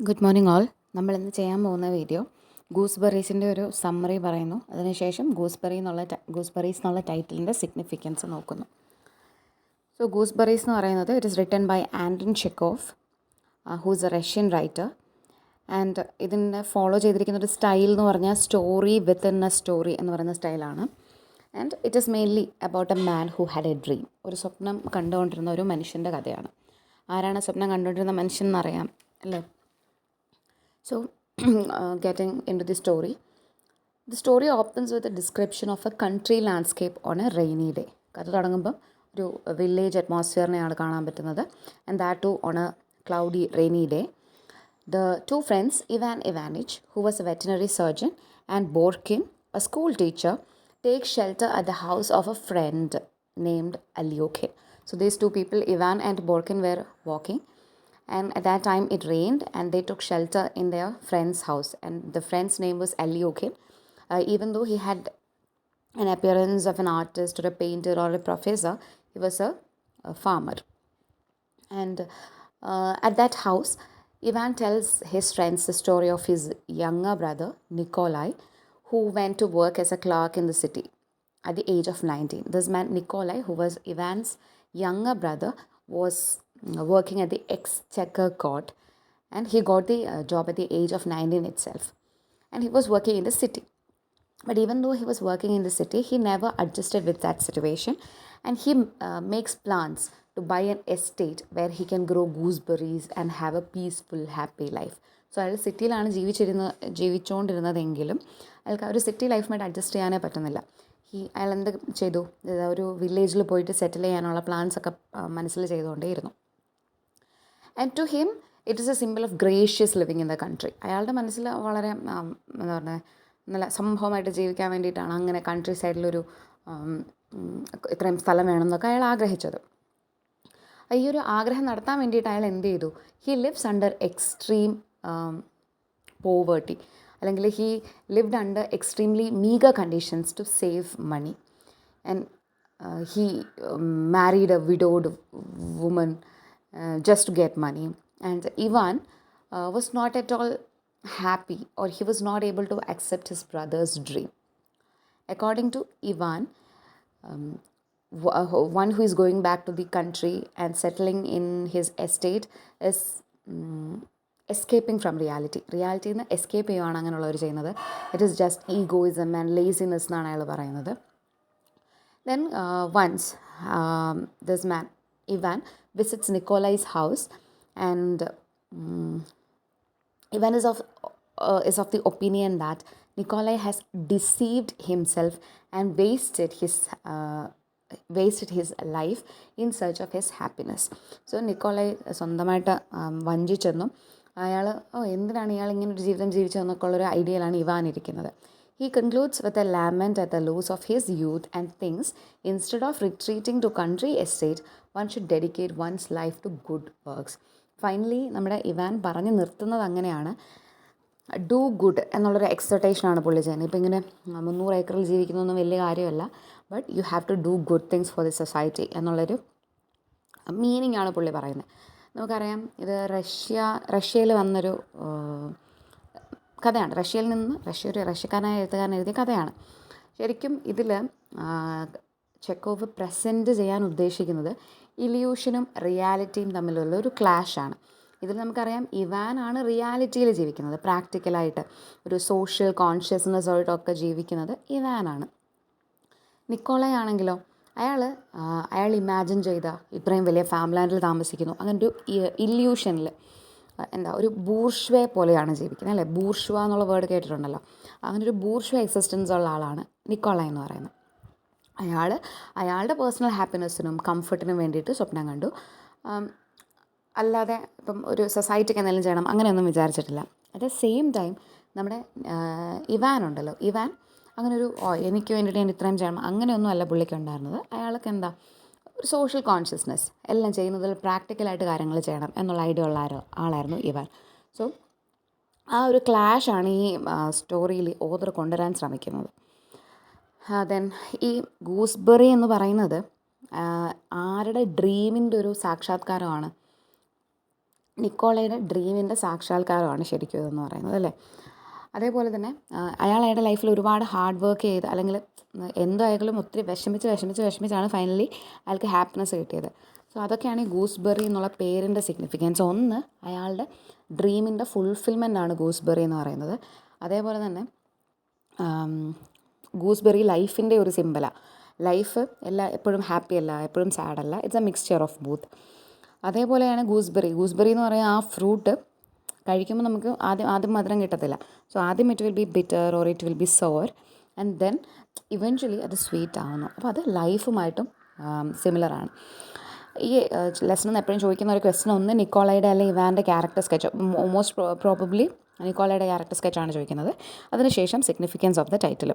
Good morning all. നമ്മളിന്ന് ചെയ്യാൻ പോകുന്ന വീഡിയോ ഗൂസ്ബെറീസിൻ്റെ ഒരു സമ്മറി പറയുന്നു. അതിനുശേഷം ഗൂസ്ബെറീസ് എന്നുള്ള ടൈറ്റിലിൻ്റെ സിഗ്നിഫിക്കൻസ് നോക്കുന്നു. സോ ഗൂസ്ബെറീസ് എന്ന് പറയുന്നത് it is written by Anton Chekhov, who's a Russian writer. And ഇതിനെ ഫോളോ ചെയ്തിരിക്കുന്ന ഒരു സ്റ്റൈൽ എന്ന് പറഞ്ഞാൽ സ്റ്റോറി വിത്തിൻ എ സ്റ്റോറി എന്ന് പറയുന്ന സ്റ്റൈലാണ്. And it is mainly about a man who had A dream. ഒരു സ്വപ്നം കണ്ടുകൊണ്ടിരുന്ന ഒരു മനുഷ്യൻ്റെ കഥയാണ്. ആരാണ് സ്വപ്നം കണ്ടുകൊണ്ടിരുന്ന മനുഷ്യൻ എന്നറിയാം അല്ലേ? So, getting into the story opens with a description of a country landscape on a rainy day. കഥ തുടങ്ങുമ്പം ഒരു വില്ലേജ് അറ്റ്മോസ്ഫിയറിനെയാണ് കാണാൻ പറ്റുന്നത്. And that to on a cloudy rainy day. The two friends, Ivan Ivanich, who was a veterinary surgeon, and Borkin, a school teacher, take shelter at the house of a friend named Alyokin. So these two people, Ivan and Borkin, were walking. And at that time it rained and they took shelter in their friend's house. And the friend's name was Alyokin. Even though he had an appearance of an artist or a painter or a professor, he was a farmer. And at that house, Ivan tells his friends the story of his younger brother, Nikolai, who went to work as a clerk in the city at the age of 19. This man, Nikolai, who was Ivan's younger brother, was working at the Exchequer Court, and he got the job at the age of 19 itself. And he was working in the city. But even though he was working in the city, he never adjusted with that situation, and he makes plans to buy an estate where he can grow gooseberries and have a peaceful, happy life. So അയാൾ സിറ്റിയിലാണ് ജീവിച്ചുകൊണ്ടിരുന്നതെങ്കിലും അയാൾക്ക് ആ ഒരു city ലൈഫുമായിട്ട് adjust ചെയ്യാനേ പറ്റുന്നില്ല. അയാൾ എന്ത് ചെയ്തു? ഒരു വില്ലേജിൽ പോയിട്ട് സെറ്റിൽ ചെയ്യാനുള്ള പ്ലാൻസൊക്കെ മനസ്സിൽ ചെയ്തുകൊണ്ടേയിരുന്നു. And to him it is a simple of gracious living in the country. അയാളുടെ മനസ്സിൽ വളരെ എന്താ പറയുക, നല്ല സംഭവമായിട്ട് ജീവിക്കാൻ വേണ്ടിയിട്ടാണ് അങ്ങനെ കൺട്രി സൈഡിലൊരു ഇത്രയും സ്ഥലം വേണമെന്നൊക്കെ അയാൾ ആഗ്രഹിച്ചത്. ഈ ഒരു ആഗ്രഹം നടത്താൻ വേണ്ടിയിട്ട് അയാൾ എന്ത് ചെയ്തു? He lives under extreme poverty, അല്ലെങ്കിൽ he lived under extremely meagre conditions to save money. And he married a widowed woman just to get money. And Ivan was not at all happy, or he was not able to accept his brother's dream. According to Ivan, one who is going back to the country and settling in his estate is escaping from reality. Reality നിന്ന് escape ചെയ്യുകയാണ് അങ്ങനെയുള്ളവർ ചെയ്യുന്നത്. It is just egoism and laziness എന്നാണ് അയാൾ പറയുന്നത്. Then once this man Ivan visits Nikolai's house, and Ivan is of the opinion that Nikolai has deceived himself and wasted his life in search of his happiness. So Nikolai സ്വന്തമായിട്ട് വഞ്ചിച്ചെന്നും അയാൾ എന്തിനാണ് ഇയാൾ ഇങ്ങനെ ഒരു ജീവിതം ജീവിച്ചതെന്നൊക്കെ ഉള്ളൊരു ഐഡിയയിലാണ് ഇവാൻ ഇരിക്കുന്നത്. He concludes with a lament at the loss of his youth and thinks instead of retreating to country estate, one should dedicate one's life to good works. Finally നമ്മുടെ ഇവാൻ പറഞ്ഞു നിർത്തുന്നത് അങ്ങനെയാണ്. ഡു ഗുഡ് എന്നുള്ളൊരു എക്സർട്ടേഷനാണ് പുള്ളി ചെയ്യുന്നത്. ഇപ്പോൾ ഇങ്ങനെ 300 ഏക്കറിൽ ജീവിക്കുന്നതൊന്നും വലിയ കാര്യമല്ല, but you have to do good things for the society എന്നുള്ളൊരു മീനിങ് ആണ് പുള്ളി പറയുന്നത്. നമുക്കറിയാം, ഇത് റഷ്യയിൽ വന്നൊരു കഥയാണ്. ഒരു റഷ്യക്കാരനായ എഴുത്തുകാരൻ എഴുതിയ കഥയാണ്. ശരിക്കും ഇതിൽ ചെക്കോവ് പ്രസൻറ്റ് ചെയ്യാൻ ഉദ്ദേശിക്കുന്നത് ഇല്യൂഷനും റിയാലിറ്റിയും തമ്മിലുള്ള ഒരു ക്ലാഷാണ്. ഇതിൽ നമുക്കറിയാം, ഇവാനാണ് റിയാലിറ്റിയിൽ ജീവിക്കുന്നത്, പ്രാക്ടിക്കലായിട്ട് ഒരു സോഷ്യൽ കോൺഷ്യസ്നെസ്സായിട്ടൊക്കെ ജീവിക്കുന്നത് ഇവാനാണ്. നിക്കോളായ് ആണെങ്കിലോ അയാൾ ഇമാജിൻ ചെയ്ത ഇത്രയും വലിയ ഫാംലാൻഡിൽ താമസിക്കുന്നു, അങ്ങനൊരു ഇല്യൂഷനിൽ ഒരു ബൂർഷ്വയെ പോലെയാണ് ജീവിക്കുന്നത് അല്ലേ? ബൂർഷ്വ എന്നുള്ള വേർഡ് കേട്ടിട്ടുണ്ടല്ലോ. അങ്ങനൊരു ബൂർഷ്വ എക്സിസ്റ്റൻസ് ഉള്ള ആളാണ് നിക്കോളായ് എന്ന് പറയുന്നത്. അയാളുടെ പേഴ്സണൽ ഹാപ്പിനെസ്സിനും കംഫർട്ടിനും വേണ്ടിയിട്ട് സ്വപ്നം കണ്ടു. അല്ലാതെ ഇപ്പം ഒരു സൊസൈറ്റിക്ക് എന്തെങ്കിലും ചെയ്യണം അങ്ങനെയൊന്നും വിചാരിച്ചിട്ടില്ല. അറ്റ് ദ സെയിം ടൈം നമ്മുടെ ഇവാൻ ഉണ്ടല്ലോ, ഇവാൻ അങ്ങനൊരു എനിക്ക് വേണ്ടിയിട്ട് ഞാൻ ഇത്രയും ചെയ്യണം അങ്ങനെയൊന്നും അല്ല പുള്ളിക്ക് ഉണ്ടായിരുന്നത്. അയാൾക്ക് എന്താ ഒരു സോഷ്യൽ കോൺഷ്യസ്നെസ്, എല്ലാം ചെയ്യുന്നതിൽ പ്രാക്ടിക്കലായിട്ട് കാര്യങ്ങൾ ചെയ്യണം എന്നുള്ള ഐഡിയ ഉള്ള ആളായിരുന്നു ഇവാൻ. സോ ആ ഒരു ക്ലാഷാണ് ഈ സ്റ്റോറിയിൽ ഓതർ കൊണ്ടുവരാൻ ശ്രമിക്കുന്നത്. ദെൻ ഈ ഗൂസ്ബെറി എന്ന് പറയുന്നത് ആരുടെ ഡ്രീമിൻ്റെ ഒരു സാക്ഷാത്കാരമാണ്? നിക്കോളയുടെ ഡ്രീമിൻ്റെ സാക്ഷാത്കാരമാണ് ശരിക്കും ഇതെന്ന് പറയുന്നത് അല്ലേ. അതേപോലെ തന്നെ അയാളുടെ ലൈഫിൽ ഒരുപാട് ഹാർഡ് വർക്ക് ചെയ്ത് അല്ലെങ്കിൽ എന്തായാലും ഒത്തിരി വിഷമിച്ചാണ് ഫൈനലി അയാൾക്ക് ഹാപ്പിനെസ് കിട്ടിയത്. സോ അതൊക്കെയാണ് ഈ ഗൂസ്ബെറി എന്നുള്ള പേരിൻ്റെ സിഗ്നിഫിക്കൻസ്. ഒന്ന്, അയാളുടെ ഡ്രീമിൻ്റെ ഫുൾഫിൽമെൻ്റ് ആണ് ഗൂസ്ബെറി എന്ന് പറയുന്നത്. അതേപോലെ തന്നെ ഗൂസ്ബെറി ലൈഫിൻ്റെ ഒരു സിമ്പലാണ്. ലൈഫ് എപ്പോഴും ഹാപ്പി അല്ല, എപ്പോഴും സാഡ് അല്ല, it's A mixture of booth. അതേപോലെയാണ് ഗൂസ്ബെറി എന്ന് പറയുന്ന ആ ഫ്രൂട്ട് കഴിക്കുമ്പോൾ നമുക്ക് ആദ്യം മധുരം കിട്ടത്തില്ല. സോ ആദ്യം it will be bitter or it will be sour and then eventually അത് സ്വീറ്റ് ആവുന്നു. അപ്പോൾ അത് ലൈഫുമായിട്ടും സിമിലറാണ്. ഈ ലെസണിൽ നിന്ന് എപ്പോഴും ചോദിക്കുന്ന ഒരു ക്വസ്റ്റ്യൻ ഒന്ന് നിക്കോളയുടെ അല്ലെങ്കിൽ ഇവാൻ്റെ ക്യാരക്ടർ സ്കെച്ച്, മോസ്റ്റ് പ്രോബബ്ലി നിക്കോളയുടെ ക്യാരക്ടർ സ്കെച്ചാണ് ചോദിക്കുന്നത്. അതിനുശേഷം significance of the title.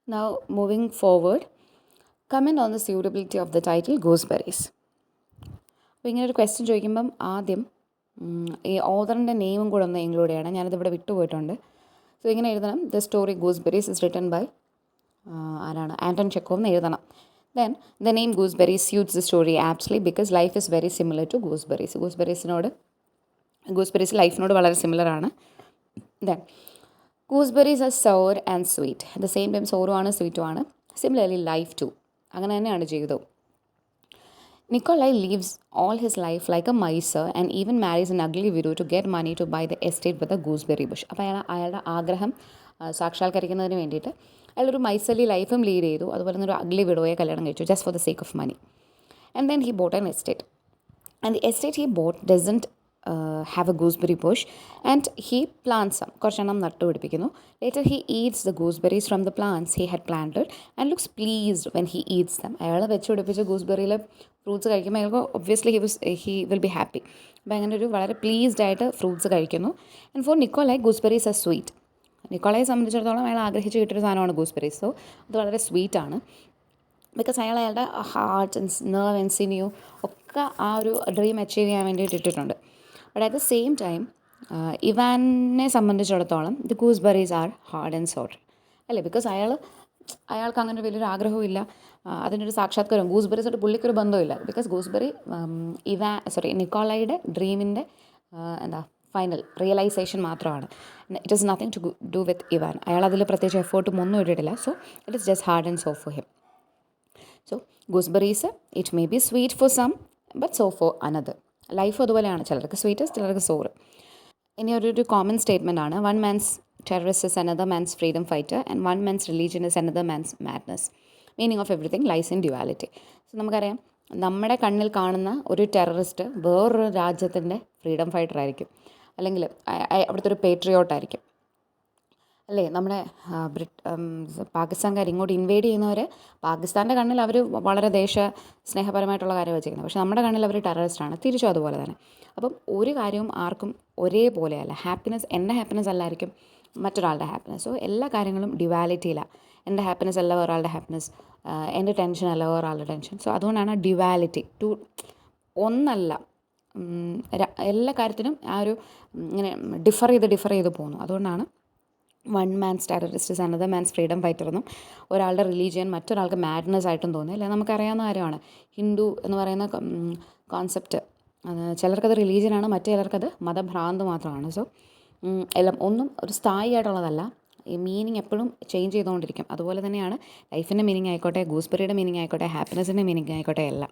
Now moving forward, comment on the suitability of the title Gooseberries. അപ്പോൾ ഇങ്ങനെ ഒരു ക്വസ്റ്റ്യൻ ചോദിക്കുമ്പം ആദ്യം ഈ ഓതറിൻ്റെ നെയിമും കൂടെ ഒന്ന് ഇൻക്ലൂഡ് ചെയ്യണം. ഞാനിതിവിടെ വിട്ടുപോയിട്ടുണ്ട്. സോ ഇങ്ങനെ എഴുതണം, the story Gooseberries is written by ആരാണ്, ആൻറ്റൺ ചെക്കോവ് എന്ന് എഴുതണം. Then the name Gooseberries suits the story aptly because life is very similar to gooseberries. Gooseberries ലൈഫിനോട് വളരെ സിമിലറാണ്. Then gooseberries are sour and sweet, at the same time സോറും ആണ് സ്വീറ്റും ആണ്. സിമിലർലി ലൈഫ് ടു, അങ്ങനെ തന്നെയാണ് ജീവിതവും. Nikolai lives all his life like a miser and even marries an ugly widow to get money to buy the estate with a gooseberry bush. അപ്പോൾ അയാളുടെ ആഗ്രഹം സാക്ഷാത്കരിക്കുന്നതിന് വേണ്ടിയിട്ട് അയാളൊരു മൈസർലി ലൈഫും ലീഡ് ചെയ്തു. അതുപോലെ തന്നെ ഒരു അഗ്ലി വിഡോയെ കല്യാണം കഴിച്ചു, just for the sake of money. And then he bought an estate. And the estate he bought doesn't have a gooseberry bush and he plants some, കുറച്ചെണ്ണം നട്ടുപിടിപ്പിക്കുന്നു. Later he eats the gooseberries from the plants he had planted and looks pleased when he eats them. അയാൾ വെച്ച് പിടിപ്പിച്ച ഗൂസ്ബെറിയിലെ fruits കഴിക്കുമ്പോൾ അയാൾക്ക് obviously he will be happy. അപ്പോൾ അങ്ങനെ ഒരു വളരെ പ്ലീസ്ഡ് ആയിട്ട് ഫ്രൂട്ട്സ് കഴിക്കുന്നു. And for Nikolai gooseberries are sweet. നിക്കോളയെ സംബന്ധിച്ചിടത്തോളം അയാൾ ആഗ്രഹിച്ച് കിട്ടിയൊരു സാധനമാണ് ഗൂസ്ബെറീസ്. സോ അത് വളരെ സ്വീറ്റാണ്. ബിക്കോസ് അയാളുടെ heart and nerve and sinew ഒക്കെ ആ ഒരു ഡ്രീം അച്ചീവ് ചെയ്യാൻ വേണ്ടിയിട്ട് ഇട്ടിട്ടുണ്ട്. But at the same time ഇവാനെ സംബന്ധിച്ചിടത്തോളം the gooseberries are hard and sour അല്ലേ. ബിക്കോസ് അയാൾക്ക് അങ്ങനെ വലിയൊരു ആഗ്രഹവും ഇല്ല, അതിനൊരു സാക്ഷാത്കാരം ഗൂസ്ബെറീസായിട്ട് പുള്ളിക്കൊരു ബന്ധമില്ല. ബിക്കോസ് ഗൂസ്ബെറി നിക്കോളയുടെ ഡ്രീമിൻ്റെ ഫൈനൽ റിയലൈസേഷൻ മാത്രമാണ്. It is nothing to do with Ivan. അയാൾ അതിൽ പ്രത്യേകിച്ച് എഫേർട്ടും ഒന്നും ഇട്ടിട്ടില്ല. So it is just hard and sour for him. So gooseberries it may be sweet for some but so for another. Life അതുപോലെയാണ്, ചിലർക്ക് sweet ചിലർക്ക് സോറ്. ഇനി ഒരു കോമൺ സ്റ്റേറ്റ്മെൻ്റ് ആണ്, one man's terrorist is another man's freedom fighter and one man's religion is another man's madness. Meaning of everything lies in duality. So നമുക്കറിയാം, നമ്മുടെ കണ്ണിൽ കാണുന്ന ഒരു ടെററിസ്റ്റ് വേറൊരു രാജ്യത്തിൻ്റെ ഫ്രീഡം ഫൈറ്റർ ആയിരിക്കും, അല്ലെങ്കിൽ അവിടുത്തെ ഒരു പേട്രിയോട്ടായിരിക്കും അല്ലേ. നമ്മുടെ പാകിസ്ഥാൻകാർ ഇങ്ങോട്ട് ഇൻവേഡ് ചെയ്യുന്നവർ പാകിസ്ഥാൻ്റെ കണ്ണിൽ അവർ വളരെ സ്നേഹപരമായിട്ടുള്ള കാര്യമാണ് ചെയ്യുന്നത്. പക്ഷേ നമ്മുടെ കണ്ണിൽ അവർ ടെററിസ്റ്റാണ്. തിരിച്ചും അതുപോലെ തന്നെ. അപ്പം ഒരു കാര്യവും ആർക്കും ഒരേപോലെയല്ല. ഹാപ്പിനെസ് എൻ്റെ ഹാപ്പിനെസ് അല്ലായിരിക്കും മറ്റൊരാളുടെ ഹാപ്പിനെസ്. സോ എല്ലാ കാര്യങ്ങളും ഡ്യുവാലിറ്റിയിലാണ്. എൻ്റെ ഹാപ്പിനെസ് അല്ല ഒരാളുടെ ഹാപ്പിനെസ്, എൻ്റെ ടെൻഷൻ അല്ല ഒരാളുടെ ടെൻഷൻ. സോ അതുകൊണ്ടാണ് ഡ്യുവാലിറ്റി. ഒന്നല്ല, എല്ലാ കാര്യത്തിനും ആ ഒരു ഇങ്ങനെ ഡിഫർ ചെയ്ത് പോകുന്നു. അതുകൊണ്ടാണ് one man's terrorist is another man's freedom fighter എന്നും ഒരാളുടെ റിലീജിയൻ മറ്റൊരാൾക്ക് മാഡ്നസ് ആയിട്ടും തോന്നി. അല്ലെ, നമുക്കറിയാവുന്ന കാര്യമാണ് ഹിന്ദു എന്ന് പറയുന്ന കോൺസെപ്റ്റ്. ചിലർക്കത് റിലീജിയനാണ്, മറ്റു ചിലർക്കത് മതഭ്രാന്ത് മാത്രമാണ്. സോ എല്ലാം ഒന്നും ഒരു സ്ഥായിയായിട്ടുള്ളതല്ല. ഈ മീനിങ് എപ്പോഴും ചേഞ്ച് ചെയ്തുകൊണ്ടിരിക്കും. അതുപോലെ തന്നെയാണ് ലൈഫിൻ്റെ മീനിങ് ആയിക്കോട്ടെ, ഗൂസ്ബെറിയുടെ മീനിങ് ആയിക്കോട്ടെ, ഹാപ്പിനെസ്സിൻ്റെ മീനിങ് ആയിക്കോട്ടെ എല്ലാം.